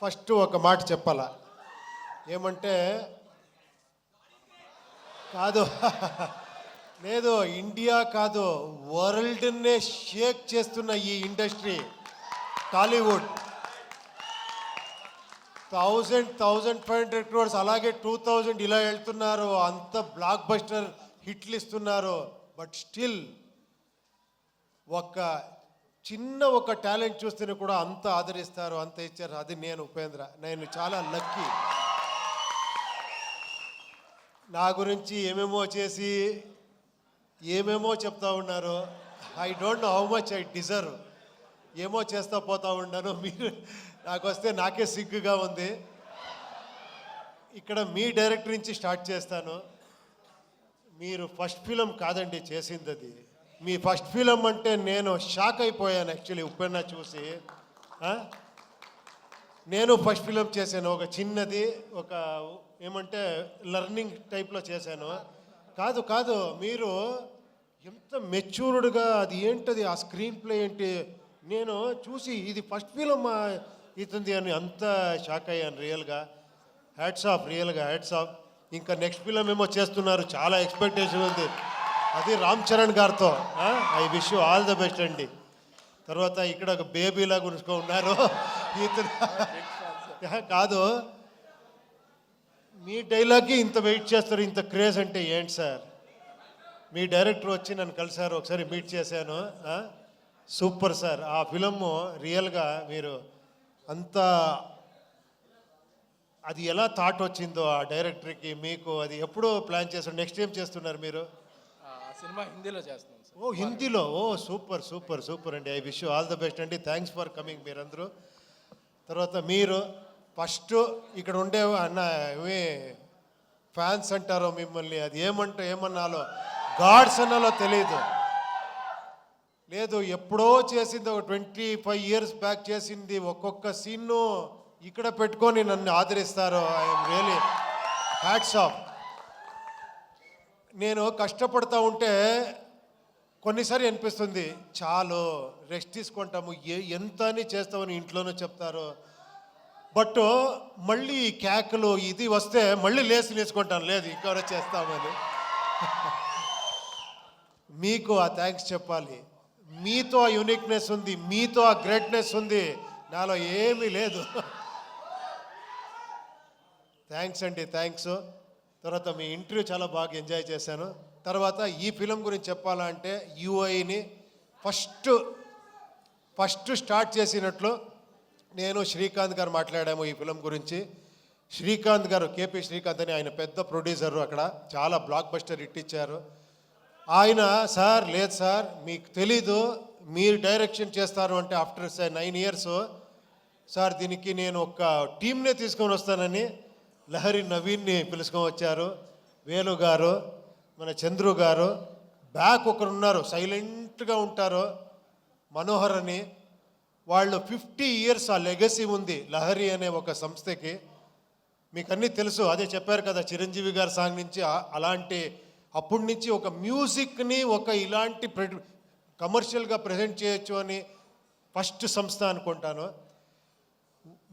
First ఒక మాట చెప్పాలా, ఏమంటే కాదు లేదు, ఇండియా కాదు వరల్డ్నే షేక్ చేస్తున్న ఈ ఇండస్ట్రీ టాలీవుడ్ 1500 crores అలాగే 2000 ఇలా వెళ్తున్నారు, అంత బ్లాక్ బస్టర్ హిట్లు ఇస్తున్నారు. బట్ స్టిల్ ఒక టాలెంట్ చూస్తేనే కూడా అంత ఆదరిస్తారు, అంత ఇచ్చారు. అది నేను ఉపేంద్ర, నేను చాలా లక్కీ. నా గురించి ఏమేమో చేసి ఏమేమో చెప్తా ఉన్నారు. I don't know how much I deserve. ఏమో చేస్తా పోతా ఉన్నాను. మీరు నాకు వస్తే నాకే సిగ్గుగా ఉంది. ఇక్కడ మీ డైరెక్టర్ నుంచి స్టార్ట్ చేస్తాను. మీరు ఫస్ట్ ఫిలం కాదండి చేసింది, అది మీ ఫస్ట్ ఫిలం అంటే నేను షాక్ అయిపోయాను యాక్చువల్లీ. ఉప్పెన్న చూసి నేను ఫస్ట్ ఫిలం చేశాను, ఒక చిన్నది, ఒక ఏమంటే లర్నింగ్ టైప్లో చేశాను. కాదు మీరు ఎంత మెచ్యూర్డ్గా, అది ఏంటది ఆ స్క్రీన్ ప్లే ఏంటి, నేను చూసి ఇది ఫస్ట్ ఫిలం అవుతుంది అని అంత షాక్ అయ్యాను రియల్గా. హ్యాట్స్ ఆఫ్, రియల్గా హ్యాట్స్ ఆఫ్. ఇంకా నెక్స్ట్ ఫిలం ఏమో చేస్తున్నారు, చాలా ఎక్స్పెక్టేషన్ ఉంది, అది రామ్ చరణ్ గారితో. I wish you all the best అండి. తర్వాత ఇక్కడ ఒక బేబీలాగా ఉన్నారు కాదు, మీ డైలాగ్కి ఇంత వెయిట్ చేస్తారు, ఇంత క్రేజ్ అంటే ఏంటి సార్? మీ డైరెక్టర్ వచ్చి నన్ను కలిసారు, ఒకసారి మీట్ చేశాను. సూపర్ సార్, ఆ ఫిలము రియల్గా మీరు అంత, అది ఎలా థాట్ వచ్చిందో ఆ డైరెక్టర్కి మీకు, అది ఎప్పుడో ప్లాన్ చేస్తారు? నెక్స్ట్ ఏం చేస్తున్నారు మీరు? సినిమా హిందీలో చేస్తున్నాం సార్. ఓ హిందీలో, ఓ సూపర్ సూపర్ సూపర్ అండి. I wish you all the best అండి. థ్యాంక్స్ ఫర్ కమింగ్ మీరందరూ. తర్వాత మీరు ఫస్ట్ ఇక్కడ ఉండే అన్న ఏమి ఫ్యాన్స్ అంటారో మిమ్మల్ని, అది ఏమన్నాలో గాడ్స్ అన్నాలో తెలియదు. లేదు, ఎప్పుడో చేసింది, ఒక 25 years బ్యాక్ చేసింది. ఒక్కొక్క సీన్ను ఇక్కడ పెట్టుకొని నన్ను ఆదరిస్తారు. I'm really hats off. నేను కష్టపడతా ఉంటే కొన్నిసారి అనిపిస్తుంది, చాలు రెస్ట్ తీసుకుంటాము, ఎంత అని చేస్తామని ఇంట్లోనూ చెప్తారు. బట్ మళ్ళీ కేకలు ఇది వస్తే మళ్ళీ లేచి నేర్చుకుంటాను, లేదు ఇంకెవరో చేస్తామని. మీకు ఆ థ్యాంక్స్ చెప్పాలి. మీతో ఆ యూనిక్నెస్ ఉంది, మీతో ఆ గ్రేట్నెస్ ఉంది, నాలో ఏమీ లేదు. థ్యాంక్స్ అండి, థ్యాంక్స్. తర్వాత మీ ఇంటర్వ్యూ చాలా బాగా ఎంజాయ్ చేశాను. తర్వాత ఈ ఫిలం గురించి చెప్పాలంటే యూఐని ఫస్ట్ స్టార్ట్ చేసినట్లు నేను శ్రీకాంత్ గారు మాట్లాడాము ఈ ఫిలం గురించి. శ్రీకాంత్ గారు, కేపీ శ్రీకాంత్ అని, ఆయన పెద్ద ప్రొడ్యూసరు, అక్కడ చాలా బ్లాక్ బస్టర్ హిట్ ఇచ్చారు. ఆయన సార్, లేదు సార్ మీకు తెలీదు, మీరు డైరెక్షన్ చేస్తారు అంటే ఆఫ్టర్ 9 years సార్ దీనికి నేను ఒక టీంనే తీసుకొని వస్తానని లహరి నవీన్ని పిలుచుకొని వచ్చారు. వేలు గారు, మన చంద్రు గారు, బ్యాక్ ఒకరు ఉన్నారు సైలెంట్గా ఉంటారు, మనోహర్ అని. వాళ్ళు 50 years ఆ లెగసీ ఉంది లహరి అనే ఒక సంస్థకి. మీకు అన్నీ తెలుసు, అదే చెప్పారు కదా చిరంజీవి గారి సాంగ్ నుంచి అలాంటి, అప్పటి నుంచి ఒక మ్యూజిక్ని ఒక ఇలాంటి కమర్షియల్గా ప్రజెంట్ చేయొచ్చు అని ఫస్ట్ సంస్థ అనుకుంటాను.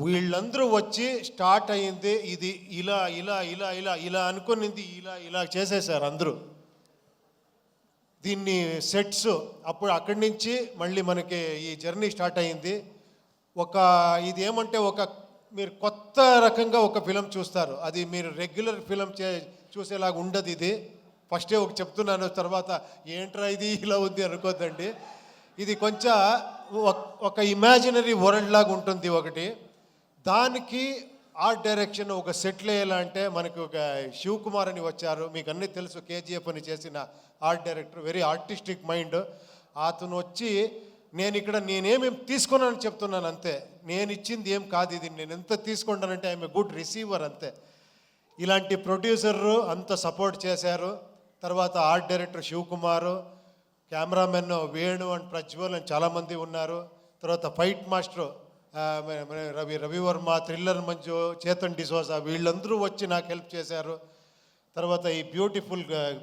వీళ్ళందరూ వచ్చి స్టార్ట్ అయ్యింది, ఇది ఇలా ఇలా ఇలా ఇలా ఇలా అనుకునింది, ఇలా చేసేసారు అందరూ దీన్ని సెట్స్. అప్పుడు అక్కడి నుంచి మళ్ళీ మనకి ఈ జర్నీ స్టార్ట్ అయ్యింది. ఇది ఏమంటే మీరు కొత్త రకంగా ఒక ఫిలం చూస్తారు, అది మీరు రెగ్యులర్ ఫిలం చూసేలాగా ఉండదు. ఇది ఫస్టే చెప్తున్నాను, తర్వాత ఏంట్రా ఇది ఇలా ఉంది అనుకోద్దండి. ఇది కొంచెం ఒక ఇమాజినరీ వరల్డ్ లాగా ఉంటుంది ఒకటి. దానికి ఆర్ట్ డైరెక్షన్ ఒక సెటిల్ అయ్యేలాంటే మనకు ఒక శివకుమార్ అని వచ్చారు, మీకు అన్నీ తెలుసు, కేజీఎఫ్ అని చేసిన art director, very artistic mind. అతను వచ్చి నేనేమేమి తీసుకున్నానని చెప్తున్నాను అంతే, నేను ఇచ్చింది ఏం కాదు ఇది, నేను ఎంత తీసుకుంటానంటే ఐఎమ్ ఏ గుడ్ రిసీవర్ అంతే. ఇలాంటి ప్రొడ్యూసర్లు అంత సపోర్ట్ చేశారు. తర్వాత art director Shivakumar, cameraman Venu and Prajwal అని చాలామంది ఉన్నారు. తర్వాత fight master Ravivarma, thriller Manju, Chetan D'Souza, వీళ్ళందరూ వచ్చి నాకు హెల్ప్ చేశారు. తర్వాత ఈ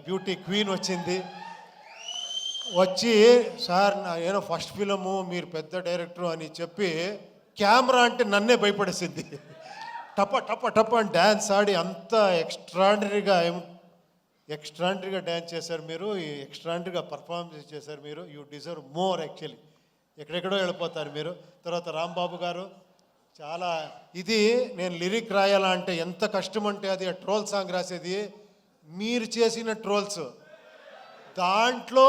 బ్యూటీ క్వీన్ వచ్చింది. వచ్చి సార్ ఏదో ఫస్ట్ ఫిలము మీరు పెద్ద డైరెక్టర్ అని చెప్పి కెమెరా అంటే నన్నే భయపడేసింది. టప టప టప అని డ్యాన్స్ ఆడి అంత ఎక్స్ట్రాండరీగా డ్యాన్స్ చేశారు మీరు, ఎక్స్ట్రాండరీగా పర్ఫార్మెన్స్ చేశారు మీరు. You deserve more actually. ఎక్కడెక్కడో వెళ్ళిపోతారు మీరు. తర్వాత రాంబాబు గారు చాలా ఇది నేను లిరిక్ రాయాలా అంటే ఎంత కష్టం అంటే అది ట్రోల్ సాంగ్ రాసేది మీరు చేసిన ట్రోల్స్. దాంట్లో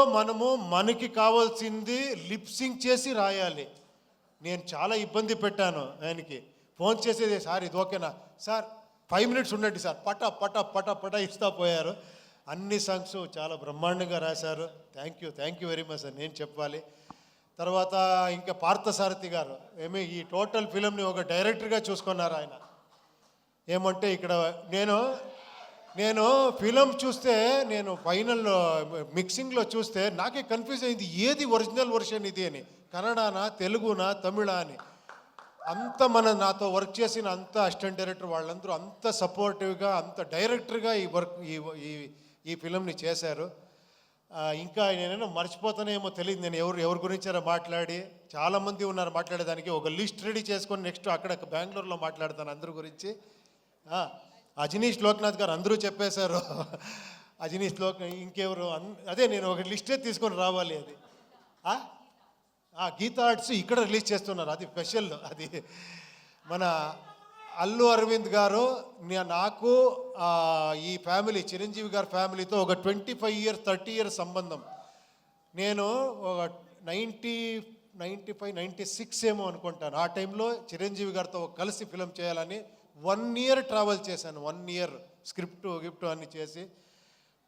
మనకి కావాల్సింది లిప్సింగ్ చేసి రాయాలి. నేను చాలా ఇబ్బంది పెట్టాను ఆయనకి. ఫోన్ చేసేది సార్ ఇది ఓకేనా సార్ 5 minutes ఉండండి సార్ పట పట పట పట ఇస్తా పోయారు. అన్ని సాంగ్స్ చాలా బ్రహ్మాండంగా రాశారు. Thank you very much sir నేను చెప్పాలి. తర్వాత ఇంకా పార్థసారథి గారు ఈ టోటల్ ఫిలింని ఒక డైరెక్టర్గా చూసుకున్నారు ఆయన. ఏమంటే ఇక్కడ నేను ఫిలం చూస్తే నేను ఫైనల్ మిక్సింగ్లో చూస్తే నాకే కన్ఫ్యూజ్ అయింది ఏది ఒరిజినల్ వర్షన్ ఇది అని, కన్నడనా తెలుగునా తమిళ అని. అంత నాతో వర్క్ చేసిన అంత అసిస్టెంట్ డైరెక్టర్ వాళ్ళందరూ అంత సపోర్టివ్గా అంత డైరెక్టర్గా ఈ ఫిలంని చేశారు. ఇంకా నేనేమో మర్చిపోతానేమో తెలియదు నేను ఎవరి గురించారో మాట్లాడి. చాలామంది ఉన్నారు మాట్లాడేదానికి. ఒక లిస్ట్ రెడీ చేసుకొని నెక్స్ట్ అక్కడ బెంగళూరులో మాట్లాడతాను అందరి గురించి. అజనీష్ లోక్నాథ్ గారు అందరూ చెప్పేశారు. అజనీష్ ఇంకెవరు అదే నేను ఒక లిస్టే తీసుకొని రావాలి. అది గీతా ఆర్ట్స్ ఇక్కడ రిలీజ్ చేస్తున్నారు. అది స్పెషల్. అది మన అల్లు అరవింద్ గారు నాకు ఈ ఫ్యామిలీ చిరంజీవి గారి ఫ్యామిలీతో ఒక 25 years 30 years సంబంధం. నేను ఒక 95 96 ఏమో అనుకుంటాను. ఆ టైంలో చిరంజీవి గారితో కలిసి ఫిలం చేయాలని 1 year ట్రావెల్ చేశాను. 1 year గిఫ్ట్ అన్ని చేసి.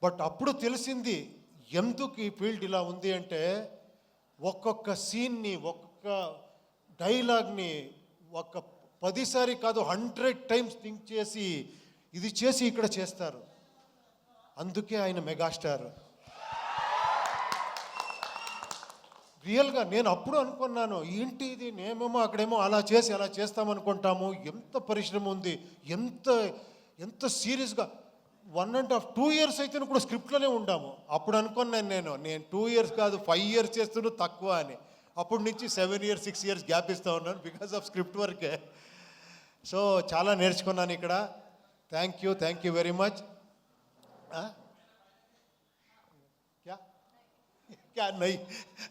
బట్ అప్పుడు తెలిసింది ఎందుకు ఈ ఫీల్డ్ ఇలా ఉంది అంటే ఒక్కొక్క సీన్ని ఒక్కొక్క డైలాగ్ని 10 సారి కాదు 100 times థింక్ చేసి ఇది చేసి ఇక్కడ చేస్తారు. అందుకే ఆయన మెగాస్టార్. రియల్గా నేను అప్పుడు అనుకున్నాను ఏంటి ఇది, నేమేమో అక్కడేమో అలా చేస్తామనుకుంటాము. ఎంత పరిశ్రమ ఉంది, ఎంత సీరియస్గా 1.5 2 years అయితే కూడా స్క్రిప్ట్లోనే ఉండాము. అప్పుడు అనుకున్నాను నేను 2 years కాదు 5 years చేస్తున్నా తక్కువ అని. అప్పటి నుంచి 7 years 6 years గ్యాప్ ఇస్తూ ఉన్నాను బికాస్ ఆఫ్ స్క్రిప్ట్ వర్కే. సో చాలా నేర్చుకున్నాను ఇక్కడ. Thank you very much.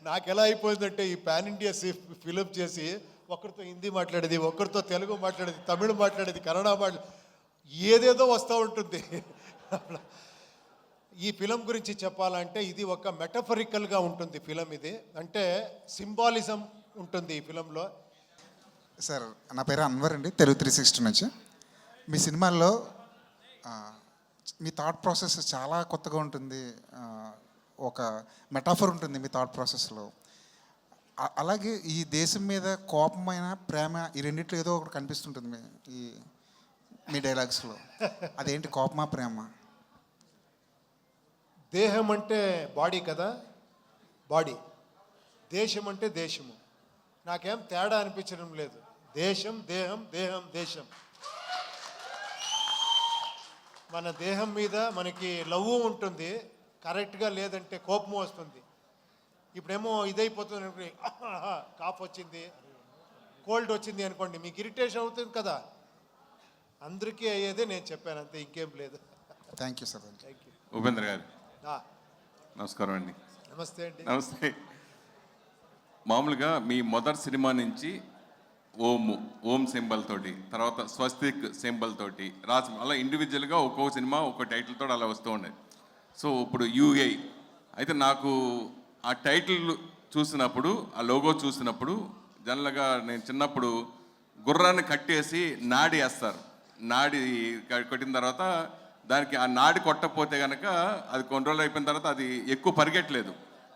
నాకు ఎలా అయిపోయిందంటే ఈ పాన్ ఇండియా ఫిలిం చేసి ఒకరితో హిందీ మాట్లాడేది, ఒకరితో తెలుగు మాట్లాడేది, తమిళ మాట్లాడేది, కన్నడ ఏదేదో వస్తూ ఉంటుంది. ఈ ఫిలం గురించి చెప్పాలంటే ఇది ఒక మెటఫరికల్గా ఉంటుంది ఫిలం. ఇది అంటే సింబాలిజం ఉంటుంది ఈ ఫిలంలో. సార్ నా పేరు అన్వర్ అండి, తెలుగు 360 నుంచి. మీ సినిమాల్లో మీ థాట్ ప్రాసెస్ చాలా కొత్తగా ఉంటుంది. ఒక మెటాఫర్ ఉంటుంది మీ థాట్ ప్రాసెస్లో. అలాగే ఈ దేశం మీద కోపమైన ప్రేమ ఈ రెండిట్లో ఏదో ఒకటి కనిపిస్తుంటుంది మీ డైలాగ్స్లో. అదేంటి, కోపమా ప్రేమ? దేహం అంటే బాడీ కదా, బాడీ. దేశం అంటే దేశము. నాకేం తేడా అనిపించడం లేదు. దేశం దేహం, దేహం దేశం. మన దేహం మీద మనకి లవ్ ఉంటుంది, కరెక్ట్గా లేదంటే కోపం వస్తుంది. ఇప్పుడేమో ఇదైపోతుంది, కాఫ్ వచ్చింది, కోల్డ్ వచ్చింది అనుకోండి, మీకు ఇరిటేషన్ అవుతుంది కదా. అందరికీ అయ్యేదే నేను చెప్పాను, అంతే, ఇంకేం లేదు. Thank you sir. Thank you. Upendra గారు నమస్కారం అండి. నమస్తే అండి. నమస్తే. మామూలుగా మీ మొదటి సినిమా నుంచి ఓం సింబల్ తోటి, తర్వాత స్వస్తిక్ సింబల్ తోటి రాసి అలా ఇండివిజువల్గా ఒక్కొక్క సినిమా ఒక్కో టైటిల్ తోటి అలా వస్తూ ఉండేది. సో ఇప్పుడు యూఏ అయితే నాకు ఆ టైటిల్ చూసినప్పుడు, ఆ లోగో చూసినప్పుడు, జనరల్గా నేను చిన్నప్పుడు గుర్రాన్ని కట్టేసి నాడి వేస్తారు. నాడి కొట్టిన తర్వాత దానికి ఆ నాడి కొట్టకపోతే కనుక అది కొన్ని రోజులు అయిపోయిన తర్వాత అది ఎక్కువ పరిగెట్టలేదు.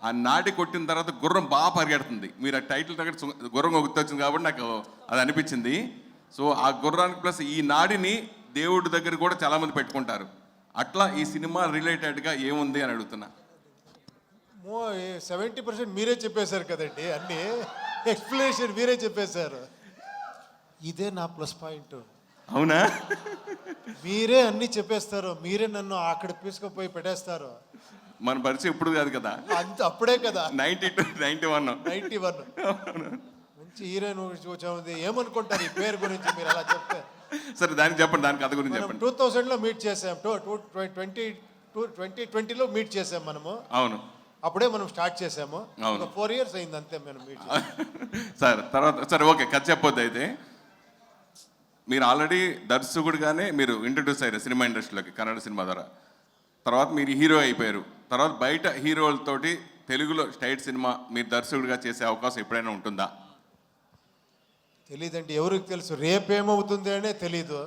ఆ నాడి కొట్టిన తర్వాత గుర్రం బాగా పరిగెడుతుంది. మీరు ఆ టైటిల్ దగ్గర గుర్రం గుర్తొచ్చింది కాబట్టి నాకు అది అనిపించింది. సో ఆ గుర్రానికి ప్లస్ ఈ నాడిని దేవుడి దగ్గర కూడా చాలామంది పెట్టుకుంటారు. అట్లా ఈ సినిమా రిలేటెడ్గా ఏముంది అని అడుగుతున్నా. 70% మీరే చెప్పేశారు కదండి, అన్నీ ఎక్స్ప్లెనేషన్ మీరే చెప్పేశారు. ఇదే నా ప్లస్ పాయింట్. అవునా? మీరే అన్నీ చెప్పేస్తారు, మీరే నన్ను అక్కడ తీసుకుపోయి పెట్టేస్తారు. మన పరిచయం ఇప్పుడు కాదు కదా, అంత అప్పుడే కదా 92, 91. 91. మంచి హీరోయిన్ చూసాము. ఏమనుకుంటారు ఈ పేరు గురించి మీరు అలా చెప్తే? సరే దానికి చెప్పండి, దాని కథ గురించి మనం చెప్పండి. 2000లో మీట్ చేసాం. 2020లో మీట్ చేసాం మనము. అవును అప్పుడే మనం స్టార్ట్ చేసాము. అవును. 4 years అయింది అంతే మనం మీట్ చేసి. సార్ తర్వాత సరే ఓకే కథ చెప్పొద్దు అయితే. మీరు ఆల్రెడీ దర్శకుడిగానే మీరు ఇంట్రడ్యూస్ అయ్యారు సినిమా ఇండస్ట్రీలోకి కన్నడ సినిమా ద్వారా. తర్వాత మీరు హీరో అయిపోయారు. తర్వాత బయట హీరోలతోటి తెలుగులో స్టైట్ సినిమా మీరు దర్శకుడిగా చేసే అవకాశం ఎప్పుడైనా ఉంటుందా? తెలీదండి, ఎవరికి తెలుసు రేపేమవుతుంది అనే తెలీదు.